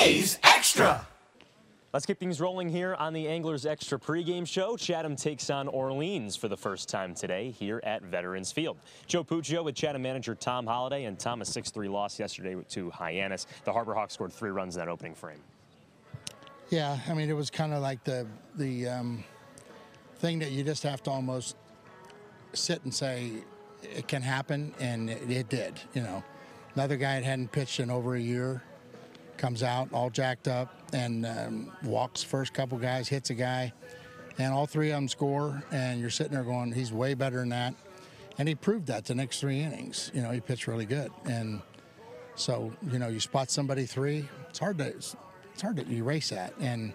Today's Extra. Let's keep things rolling here on the Anglers Extra pregame show. Chatham takes on Orleans for the first time today here at Veterans Field. Joe Puccio with Chatham manager Tom Holliday, and Tom, a 6-3 loss yesterday to Hyannis. The Harbor Hawks scored 3 runs in that opening frame. Yeah, I mean, it was kind of like the thing that you just have to almost sit and say it can happen, and it did. You know, another guy that hadn't pitched in over a year comes out all jacked up and walks first couple guys, hits a guy, and all 3 of them score, and you're sitting there going, he's way better than that. And he proved that the next 3 innings. You know, he pitched really good. And so, you know, you spot somebody 3, it's hard to erase that. And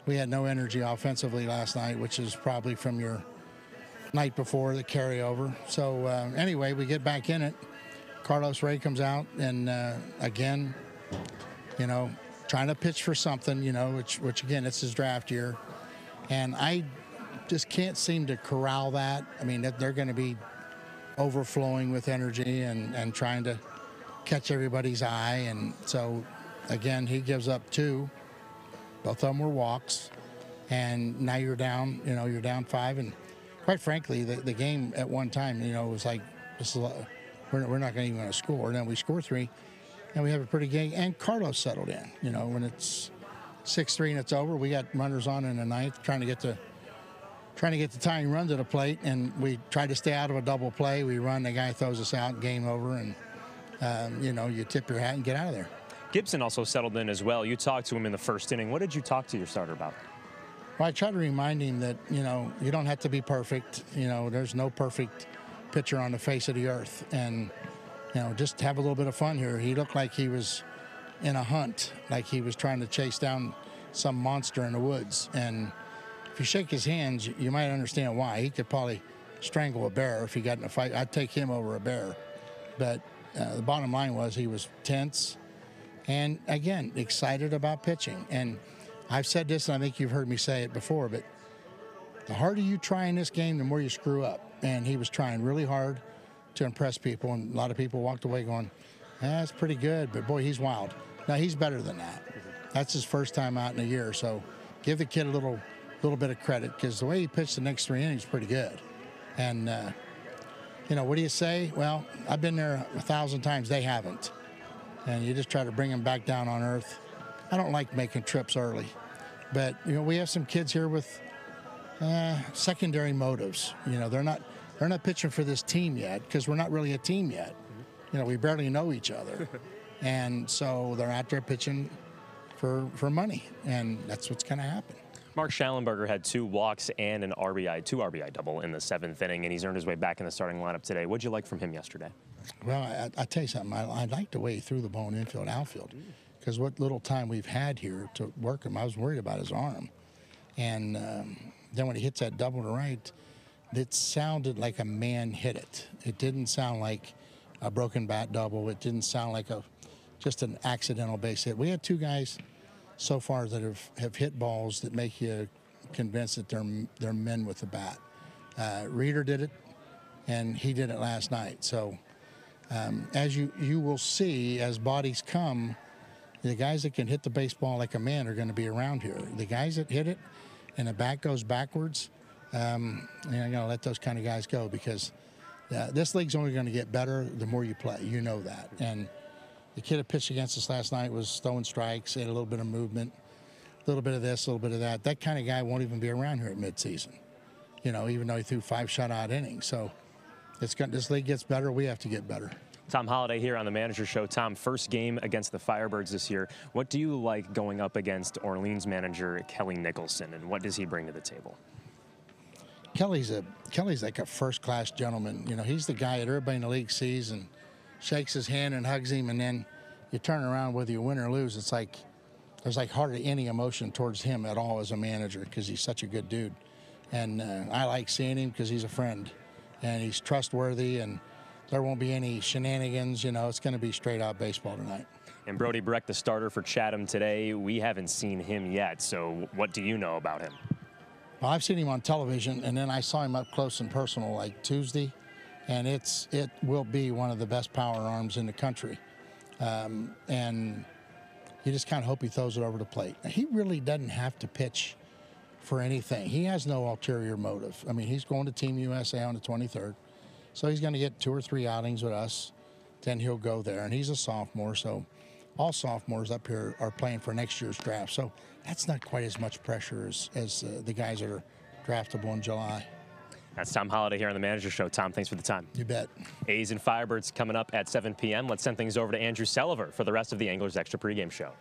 we had no energy offensively last night, which is probably from your night before, the carryover. So anyway, we get back in it. Carlos Ray comes out, and again, you know, trying to pitch for something, you know, which again, it's his draft year. And I just can't seem to corral that. I mean, they're going to be overflowing with energy and trying to catch everybody's eye. And so, again, he gives up 2. Both of them were walks. And now you're down, you know, you're down 5. And quite frankly, the game at one time, you know, was like, we're not even going to score. And then we score 3. And we have a pretty game, and Carlos settled in. You know, when it's 6-3 and it's over, we got runners on in the 9th, trying to get the tying run to the plate, and we tried to stay out of a double play. We run, the guy throws us out, game over, and you know, you tip your hat and get out of there. Gibson also settled in as well. You talked to him in the first inning. What did you talk to your starter about? Well, I try to remind him that, you know, you don't have to be perfect. You know, there's no perfect pitcher on the face of the earth, and you know, just have a little bit of fun here. He looked like he was in a hunt, like he was trying to chase down some monster in the woods. And if you shake his hands, you might understand why. He could probably strangle a bear if he got in a fight. I'd take him over a bear. But the bottom line was he was tense and, again, excited about pitching. And I've said this, and I think you've heard me say it before, but the harder you try in this game, the more you screw up. And he was trying really hard to impress people, and a lot of people walked away going, that's pretty good, but boy, he's wild. Now, he's better than that. That's his first time out in a year, so give the kid a little bit of credit, because the way he pitched the next 3 innings is pretty good. And, you know, what do you say? Well, I've been there 1,000 times. They haven't. And you just try to bring them back down on earth. I don't like making trips early, but, you know, we have some kids here with secondary motives. You know, they're not pitching for this team yet, because we're not really a team yet. You know, we barely know each other. And so they're out there pitching for money, and that's what's going to happen. Mark Schallenberger had 2 walks and an RBI, 2 RBI double in the 7th inning, and he's earned his way back in the starting lineup today. What'd you like from him yesterday? Well, I tell you something. I like the way he threw the ball in infield, outfield, because what little time we've had here to work him, I was worried about his arm. And then when he hits that double to right, it sounded like a man hit it. It didn't sound like a broken bat double. It didn't sound like just an accidental base hit. We had 2 guys so far that have hit balls that make you convinced that they're men with the bat. Reeder did it, and he did it last night. So as you will see, as bodies come, the guys that can hit the baseball like a man are going to be around here. The guys that hit it and the bat goes backwards, I'm going to let those kind of guys go, because this league's only going to get better the more you play. You know that. And the kid that pitched against us last night was throwing strikes, had a little bit of movement, a little bit of this, a little bit of that. That kind of guy won't even be around here at midseason, you know, even though he threw 5 shutout innings. So this league gets better. We have to get better. Tom Holliday here on the Manager Show. Tom, first game against the Firebirds this year. What do you like going up against Orleans manager Kelly Nicholson, and what does he bring to the table? Kelly's like a first-class gentleman. You know, he's the guy that everybody in the league sees and shakes his hand and hugs him, and then you turn around, whether you win or lose, it's like there's like hardly any emotion towards him at all as a manager, because he's such a good dude. And I like seeing him because he's a friend, and he's trustworthy, and there won't be any shenanigans. You know, it's going to be straight-out baseball tonight. And Brody Breck, the starter for Chatham today, we haven't seen him yet, so what do you know about him? Well, I've seen him on television, and then I saw him up close and personal like Tuesday, and it will be one of the best power arms in the country. And You just kind of hope he throws it over the plate. He really doesn't have to pitch for anything. He has no ulterior motive. I mean, he's going to Team USA on the 23rd, so he's going to get 2 or 3 outings with us. Then he'll go there, and he's a sophomore, so all sophomores up here are playing for next year's draft. So that's not quite as much pressure as the guys that are draftable in July. That's Tom Holliday here on the Manager Show. Tom, thanks for the time. You bet. A's and Firebirds coming up at 7 p.m. Let's send things over to Andrew Selliver for the rest of the Anglers Extra pregame show.